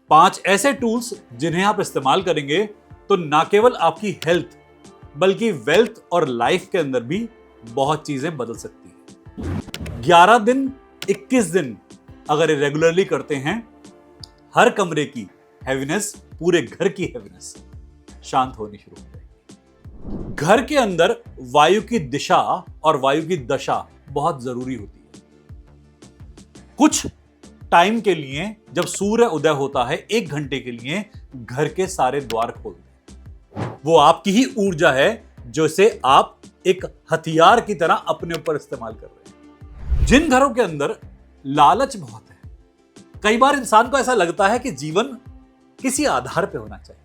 5 ऐसे टूल्स जिन्हें आप इस्तेमाल करेंगे तो ना केवल आपकी हेल्थ बल्कि वेल्थ और लाइफ के अंदर भी बहुत चीजें बदल सकती हैं। 11 दिन 21 दिन अगर रेगुलरली करते हैं, हर कमरे की हैवीनेस पूरे घर की हैवीनेस शांत होनी शुरू हो जाएगी। घर के अंदर वायु की दिशा और वायु की दशा बहुत जरूरी होती है। कुछ टाइम के लिए जब सूर्य उदय होता है 1 घंटे के लिए घर के सारे द्वार खोल दें। वो आपकी ही ऊर्जा है जो से आप एक हथियार की तरह अपने ऊपर इस्तेमाल कर रहे हैं। जिन घरों के अंदर लालच बहुत है, कई बार इंसान को ऐसा लगता है कि जीवन किसी आधार पे होना चाहिए।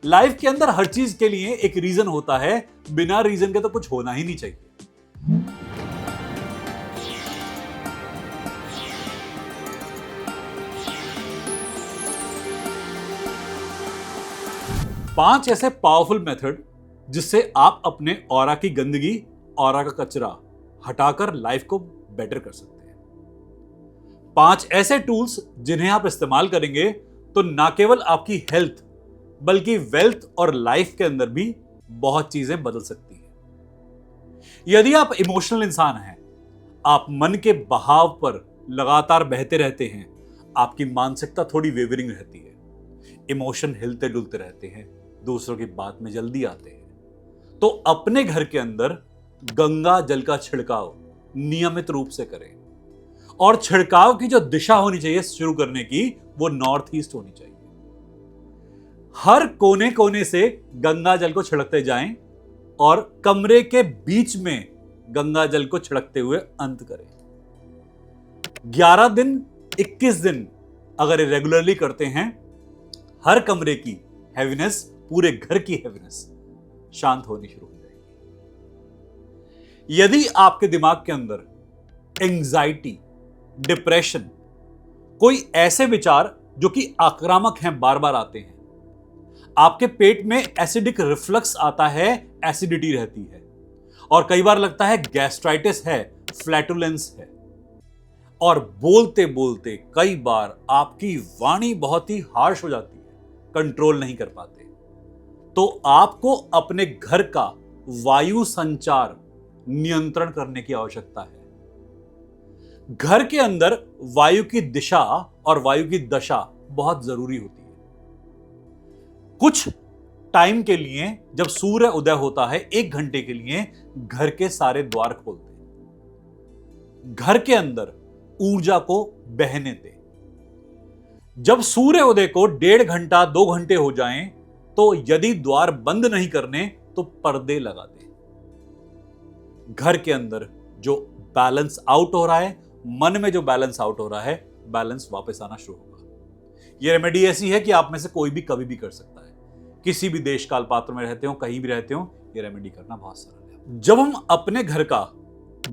लाइफ के अंदर हर चीज के लिए एक रीजन होता है, बिना रीजन के तो कुछ होना ही नहीं चाहिए। पांच ऐसे पावरफुल मेथड जिससे आप अपने ऑरा की गंदगी, ऑरा का कचरा हटाकर लाइफ को बेटर कर सकते हैं। 5 ऐसे टूल्स जिन्हें आप इस्तेमाल करेंगे तो ना केवल आपकी हेल्थ बल्कि वेल्थ और लाइफ के अंदर भी बहुत चीजें बदल सकती हैं। यदि आप इमोशनल इंसान हैं, आप मन के बहाव पर लगातार बहते रहते हैं, आपकी मानसिकता थोड़ी वेवरिंग रहती है, इमोशन हिलते डुलते रहते हैं, दूसरों की बात में जल्दी आते हैं, तो अपने घर के अंदर गंगा जल का छिड़काव नियमित रूप से करें। और छिड़काव की जो दिशा होनी चाहिए शुरू करने की, वो नॉर्थ ईस्ट होनी चाहिए। हर कोने कोने से गंगा जल को छिड़कते जाएं और कमरे के बीच में गंगा जल को छिड़कते हुए अंत करें। 11 दिन 21 दिन अगर रेगुलरली करते हैं, हर कमरे की हैवीनेस पूरे घर की हैवीनेस शांत होनी शुरू हो जाएगी। यदि आपके दिमाग के अंदर एंजाइटी, डिप्रेशन, कोई ऐसे विचार जो कि आक्रामक हैं बार बार आते हैं, आपके पेट में एसिडिक रिफ्लक्स आता है, एसिडिटी रहती है, और कई बार लगता है गैस्ट्राइटिस है, फ्लैटुलेंस है, और बोलते बोलते कई बार आपकी वाणी बहुत ही हार्श हो जाती है, कंट्रोल नहीं कर पाते, तो आपको अपने घर का वायु संचार नियंत्रण करने की आवश्यकता है। घर के अंदर वायु की दिशा और वायु की दशा बहुत जरूरी होती है। कुछ टाइम के लिए जब सूर्य उदय होता है 1 घंटे के लिए घर के सारे द्वार खोल दें। घर के अंदर ऊर्जा को बहने दें। जब सूर्य उदय को 1.5 घंटा 2 घंटे हो जाएं, तो यदि द्वार बंद नहीं करने तो पर्दे लगा दें। घर के अंदर जो बैलेंस आउट हो रहा है, मन में जो बैलेंस आउट हो रहा है, बैलेंस वापस आना शुरू होगा। यह रेमेडी ऐसी है कि आप में से कोई भी कभी भी कर सकता है। किसी भी देश काल पात्र में रहते हो, कहीं भी रहते हो, यह रेमेडी करना बहुत सरल है। जब हम अपने घर का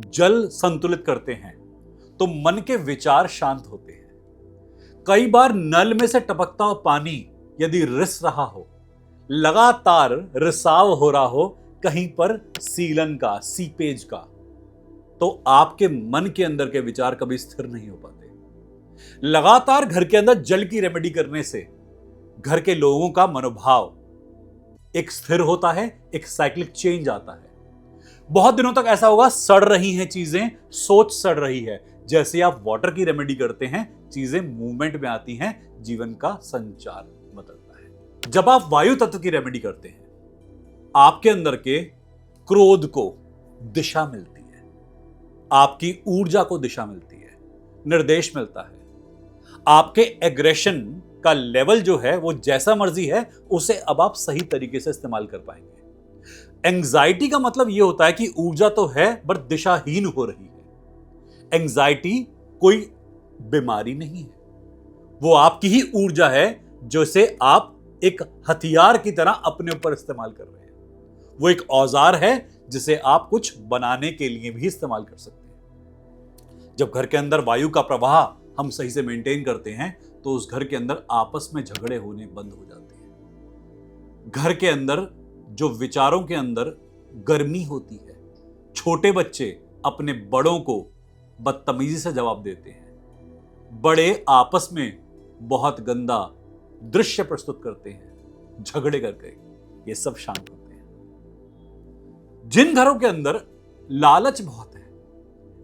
जल संतुलित करते हैं तो मन के विचार शांत होते हैं। कई बार नल में से टपकता हुआ पानी यदि रिस रहा हो, लगातार रिसाव हो रहा हो, कहीं पर सीलन का, सीपेज का, तो आपके मन के अंदर के विचार कभी स्थिर नहीं हो पाते। लगातार घर के अंदर जल की रेमेडी करने से घर के लोगों का मनोभाव एक स्थिर होता है, एक साइक्लिक चेंज आता है। बहुत दिनों तक ऐसा होगा, सड़ रही हैं चीजें, सोच सड़ रही है। जैसे आप वाटर की रेमेडी करते हैं, चीजें मूवमेंट में आती हैं, जीवन का संचार बदलता है। जब आप वायु तत्व की रेमेडी करते हैं, आपके अंदर के क्रोध को दिशा मिलती है, आपकी ऊर्जा को दिशा मिलती है, निर्देश मिलता है। आपके एग्रेशन का लेवल जो है वो जैसा मर्जी है, उसे अब आप सही तरीके से इस्तेमाल कर पाएंगे। एंजाइटी का मतलब यह होता है कि ऊर्जा तो है बट दिशाहीन हो रही है। एंजाइटी कोई बीमारी नहीं है, वो आपकी ही ऊर्जा है जो से आप एक हथियार की तरह अपने ऊपर इस्तेमाल कर रहे हैं। वो एक औजार है जिसे आप कुछ बनाने के लिए भी इस्तेमाल कर सकते हैं। जब घर के अंदर वायु का प्रवाह हम सही से मेंटेन करते हैं तो उस घर के अंदर आपस में झगड़े होने बंद हो जाते हैं। घर के अंदर जो विचारों के अंदर गर्मी होती है, छोटे बच्चे अपने बड़ों को बदतमीजी से जवाब देते हैं, बड़े आपस में बहुत गंदा दृश्य प्रस्तुत करते हैं, झगड़े करके, ये सब शांत होते हैं। जिन घरों के अंदर लालच बहुत है,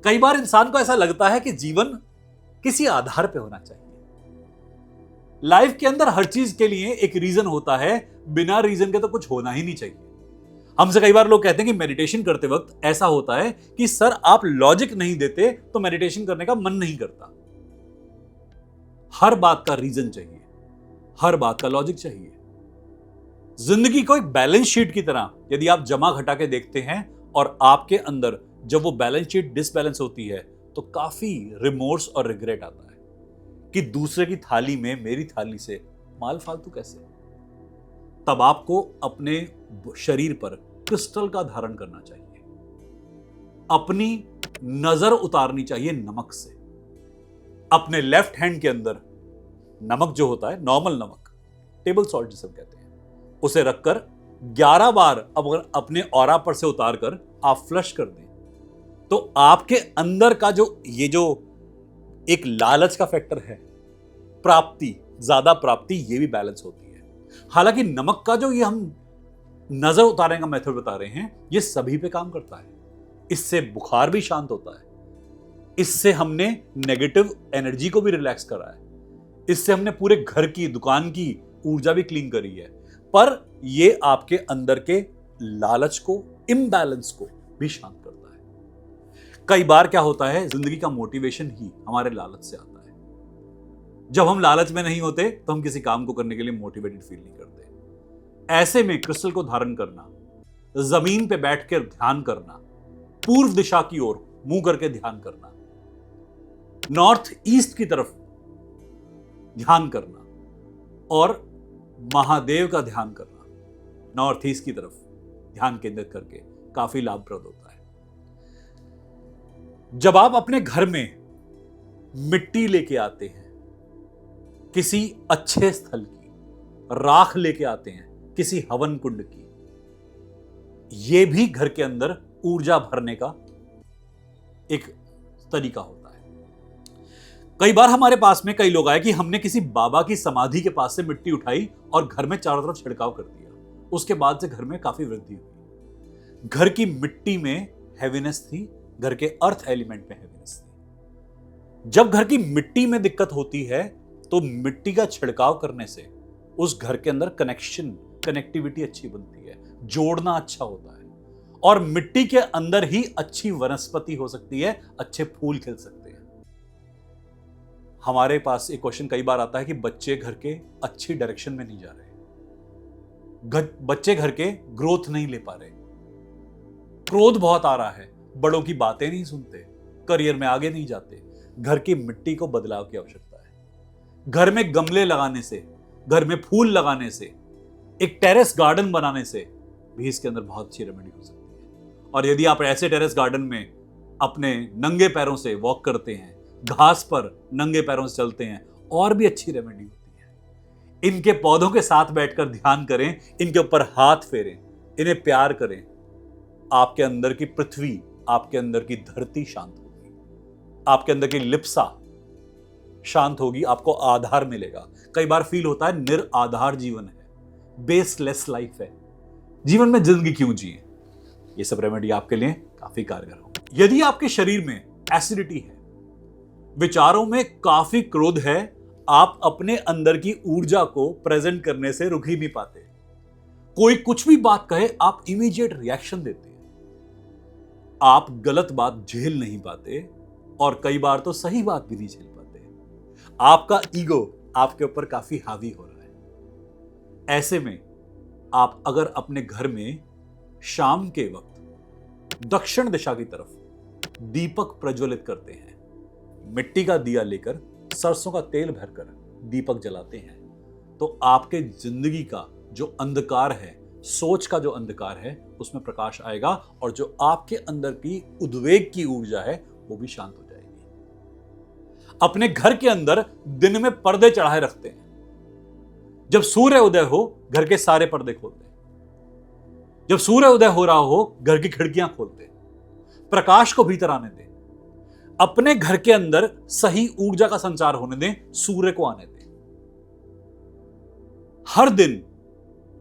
कई बार इंसान को ऐसा लगता है कि जीवन किसी आधार पे होना चाहिए। लाइफ के अंदर हर चीज के लिए एक रीजन होता है, बिना रीजन के तो कुछ होना ही नहीं चाहिए। हमसे कई बार लोग कहते हैं कि मेडिटेशन करते वक्त ऐसा होता है कि सर आप लॉजिक नहीं देते तो मेडिटेशन करने का मन नहीं करता। हर बात का रीजन चाहिए, हर बात का लॉजिक चाहिए। जिंदगी को एक बैलेंस शीट की तरह यदि आप जमा घटा के देखते हैं और आपके अंदर जब वो बैलेंस शीट डिसबैलेंस होती है तो काफी रिमोर्स और रिग्रेट आता है कि दूसरे की थाली में मेरी थाली से माल फालतू कैसे। तब आपको अपने शरीर पर क्रिस्टल का धारण करना चाहिए, अपनी नजर उतारनी चाहिए नमक से। अपने लेफ्ट हैंड के अंदर नमक जो होता है, नॉर्मल नमक, टेबल सॉल्ट जिसे हम कहते हैं, उसे रखकर 11 बार अगर अपने ऑरा पर से उतार कर आप फ्लश कर दें तो आपके अंदर का जो एक लालच का फैक्टर है, प्राप्ति, ज्यादा प्राप्ति, ये भी बैलेंस होती है। हालांकि नमक का जो ये हम नजर उतारने का मेथड बता रहे हैं, ये सभी पे काम करता है। इससे बुखार भी शांत होता है, इससे हमने नेगेटिव एनर्जी को भी रिलैक्स करा है, इससे हमने पूरे घर की, दुकान की ऊर्जा भी क्लीन करी है। पर ये आपके अंदर के लालच को, इम्बैलेंस को भी शांत करता है। कई बार क्या होता है, जिंदगी का मोटिवेशन ही हमारे लालच से आता है। जब हम लालच में नहीं होते तो हम किसी काम को करने के लिए मोटिवेटेड फील नहीं करते। ऐसे में क्रिस्टल को धारण करना, जमीन पे बैठकर ध्यान करना, पूर्व दिशा की ओर मुंह करके ध्यान करना, नॉर्थ ईस्ट की तरफ ध्यान करना और महादेव का ध्यान करना, नॉर्थ ईस्ट की तरफ ध्यान केंद्रित करके काफी लाभप्रद होता है। जब आप अपने घर में मिट्टी लेके आते हैं, किसी अच्छे स्थल की राख लेके आते हैं, किसी हवन कुंड की, यह भी घर के अंदर ऊर्जा भरने का एक तरीका होता है। कई बार हमारे पास में कई लोग आए कि हमने किसी बाबा की समाधि के पास से मिट्टी उठाई और घर में चारों तरफ छिड़काव कर दिया, उसके बाद से घर में काफी वृद्धि हुई। घर की मिट्टी में हैवीनेस थी, घर के अर्थ एलिमेंट में हैवीनेस थी। जब घर की मिट्टी में दिक्कत होती है तो मिट्टी का छिड़काव करने से उस घर के अंदर कनेक्टिविटी अच्छी बनती है, जोड़ना अच्छा होता है और मिट्टी के अंदर ही अच्छी वनस्पति हो सकती है, अच्छे फूल खिल सकते हैं। हमारे पास एक क्वेश्चन कई बार आता है कि बच्चे घर के अच्छी डायरेक्शन में नहीं जा रहे, बच्चे घर के ग्रोथ नहीं ले पा रहे, क्रोध बहुत आ रहा है, बड़ों की बातें नहीं सुनते, करियर में आगे नहीं जाते। घर की मिट्टी को बदलाव की आवश्यकता है। घर में गमले लगाने से, घर में फूल लगाने से, एक टेरेस गार्डन बनाने से भी इसके अंदर बहुत अच्छी रेमेडी हो सकती है। और यदि आप ऐसे टेरेस गार्डन में अपने नंगे पैरों से वॉक करते हैं, घास पर नंगे पैरों से चलते हैं, और भी अच्छी रेमेडी होती है। इनके पौधों के साथ बैठकर ध्यान करें, इनके ऊपर हाथ फेरें, इन्हें प्यार करें। आपके अंदर की पृथ्वी, आपके अंदर की धरती शांत होगी, आपके अंदर की लिप्सा शांत होगी, आपको आधार मिलेगा। कई बार फील होता है निराधार जीवन है, बेसलेस लाइफ है, जीवन में जिंदगी क्यों जिए। ये सब रेमेडी आपके लिए काफी कारगर हो। यदि आपके शरीर में एसिडिटी है, विचारों में काफी क्रोध है, आप अपने अंदर की ऊर्जा को प्रेजेंट करने से रुक ही नहीं पाते। कोई कुछ भी बात कहे आप इमीडिएट रिएक्शन देते हैं, आप गलत बात झेल नहीं पाते और कई बार तो सही बात भी नहीं झेल पाते। आपका ईगो आपके ऊपर काफी हावी हो रहा है। ऐसे में आप अगर अपने घर में शाम के वक्त दक्षिण दिशा की तरफ दीपक प्रज्वलित करते हैं, मिट्टी का दिया लेकर सरसों का तेल भरकर दीपक जलाते हैं, तो आपके जिंदगी का जो अंधकार है, सोच का जो अंधकार है, उसमें प्रकाश आएगा और जो आपके अंदर की उद्वेग की ऊर्जा है वो भी शांत हो जाएगी। अपने घर के अंदर दिन में पर्दे चढ़ाए रखते हैं, जब सूर्य उदय हो घर के सारे पर्दे खोलते हैं, जब सूर्य उदय हो रहा हो घर की खिड़कियां खोलते हैं, प्रकाश को भीतर आने दें। अपने घर के अंदर सही ऊर्जा का संचार होने दें, सूर्य को आने दें। हर दिन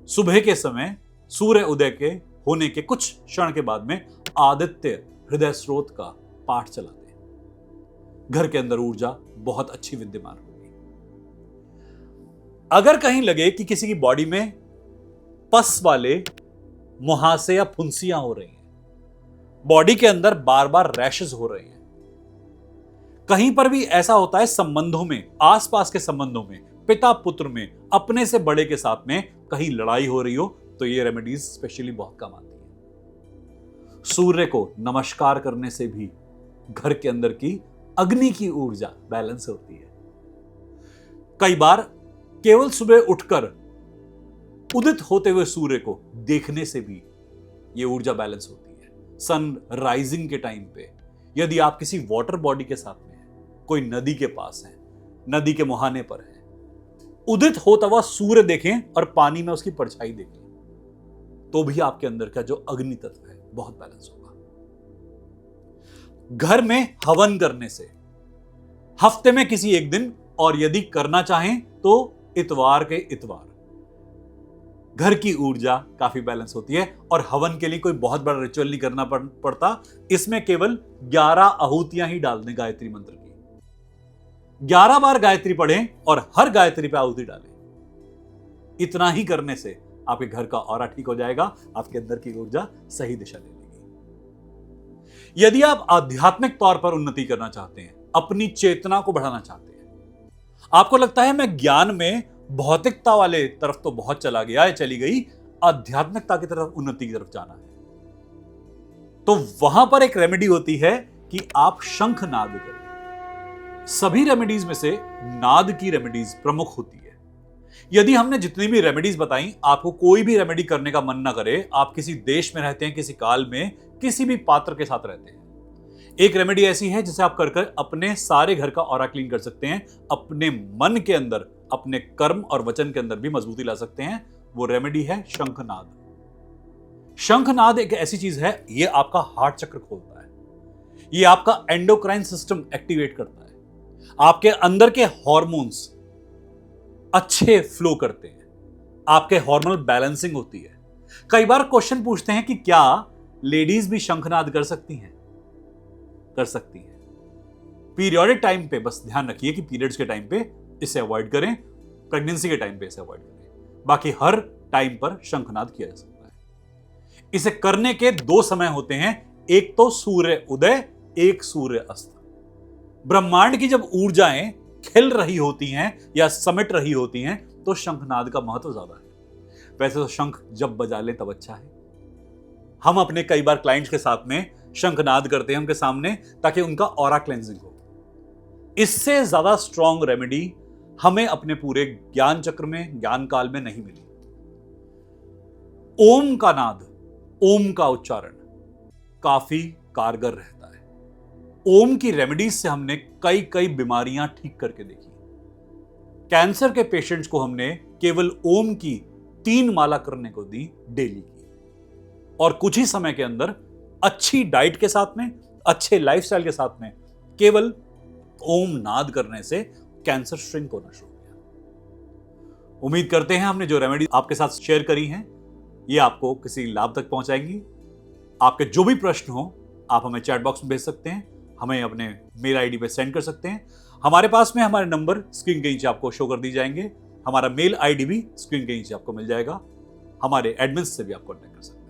सुबह के समय सूर्य उदय के होने के कुछ क्षण के बाद में आदित्य हृदय स्रोत का पाठ चलाते हैं। घर के अंदर ऊर्जा बहुत अच्छी विद्यमान होगी। अगर कहीं लगे कि किसी की बॉडी में पस वाले मुहासे या फुंसियां हो रही हैं, बॉडी के अंदर बार बार रैशेस हो रहे हैं, कहीं पर भी ऐसा होता है संबंधों में, आसपास के संबंधों में, पिता पुत्र में, अपने से बड़े के साथ में कहीं लड़ाई हो रही हो, तो ये रेमेडीज स्पेशली बहुत काम आती है। सूर्य को नमस्कार करने से भी घर के अंदर की अग्नि की ऊर्जा बैलेंस होती है। कई बार केवल सुबह उठकर उदित होते हुए सूर्य को देखने से भी यह ऊर्जा बैलेंस होती है। सन राइजिंग के टाइम पे यदि आप किसी वाटर बॉडी के साथ में हैं, कोई नदी के पास है, नदी के मुहाने पर है, उदित होता हुआ सूर्य देखें और पानी में उसकी परछाई देखें, तो भी आपके अंदर का जो अग्नि तत्व है बहुत बैलेंस होगा। घर में हवन करने से हफ्ते में किसी एक दिन, और यदि करना चाहें तो इतवार के इतवार, घर की ऊर्जा काफी बैलेंस होती है। और हवन के लिए कोई बहुत बड़ा रिचुअल नहीं करना पड़ता। इसमें केवल 11 आहुतियां ही डाल दें गायत्री मंत्र की। 11 बार गायत्री पढ़ें और हर गायत्री पे आहुति डालें। इतना ही करने से आपके घर का ऑरा ठीक हो जाएगा, आपके अंदर की ऊर्जा सही दिशा ले लेगी। यदि आप आध्यात्मिक तौर पर उन्नति करना चाहते हैं, अपनी चेतना को बढ़ाना चाहते हैं, आपको लगता है मैं ज्ञान में भौतिकता वाले तरफ तो बहुत चला गया है, चली गई, आध्यात्मिकता की तरफ, उन्नति की तरफ जाना है, तो वहां पर एक रेमेडी होती है कि आप शंख नाद करें। सभी रेमेडीज में से नाद की रेमेडीज प्रमुख होती है। यदि हमने जितनी भी रेमेडीज बताई, आपको कोई भी रेमेडी करने का मन ना करे, आप किसी देश में रहते हैं, किसी काल में, किसी भी पात्र के साथ रहते हैं, एक रेमेडी ऐसी है जिसे आप कर अपने सारे घर का ऑरा क्लीन कर सकते हैं, अपने मन के अंदर, अपने कर्म और वचन के अंदर भी मजबूती ला सकते हैं। वो रेमेडी है शंखनाद। शंखनाद एक ऐसी चीज है, ये आपका हार्ट चक्र खोलता है, ये आपका एंडोक्राइन सिस्टम एक्टिवेट करता है, आपके अंदर के हार्मोन्स अच्छे फ्लो करते हैं, आपके हार्मोनल बैलेंसिंग होती है। कई बार क्वेश्चन पूछते हैं कि क्या लेडीज भी शंखनाद कर सकती हैं? कर सकती हैं। पीरियडिक टाइम पे बस ध्यान रखिए कि पीरियड्स के टाइम पे इसे अवॉइड करें, प्रेगनेंसी के टाइम पे इसे अवॉइड करें, बाकी हर टाइम पर शंखनाद किया जा सकता है। इसे करने के 2 समय होते हैं, एक तो सूर्य उदय, एक सूर्य अस्त। ब्रह्मांड की जब ऊर्जाएं खिल रही होती हैं या समिट रही होती हैं, तो शंखनाद का महत्व ज्यादा है। वैसे तो शंख जब बजा ले तब अच्छा है। हम अपने कई बार क्लाइंट्स के साथ में शंखनाद करते हैं उनके सामने, ताकि उनका ऑरा क्लेंजिंग हो। इससे ज्यादा स्ट्रॉन्ग रेमेडी हमें अपने पूरे ज्ञान चक्र में, ज्ञान काल में नहीं मिली। ओम का नाद, ओम का उच्चारण काफी कारगर रहता है। ओम की रेमेडीज से हमने कई बीमारियां ठीक करके देखी। कैंसर के पेशेंट्स को हमने केवल ओम की 3 माला करने को दी डेली की, और कुछ ही समय के अंदर अच्छी डाइट के साथ में, अच्छे लाइफस्टाइल के साथ में, केवल ओम नाद करने से कैंसर श्रिंक होना शुरू हो गया। उम्मीद करते हैं हमने जो रेमेडी आपके साथ शेयर करी हैं, ये आपको किसी लाभ तक पहुंचाएंगी। आपके जो भी प्रश्न हो, आप हमें चैट बॉक्स में भेज सकते हैं, हमें अपने मेल आईडी पे सेंड कर सकते हैं। हमारे पास में हमारे नंबर स्क्रीन के नीचे आपको शो कर दी जाएंगे। हमारा मेल आईडी भी स्क्रीन के नीचे आपको मिल जाएगा। हमारे एडमिन से भी आप कॉन्टेक्ट कर सकते हैं।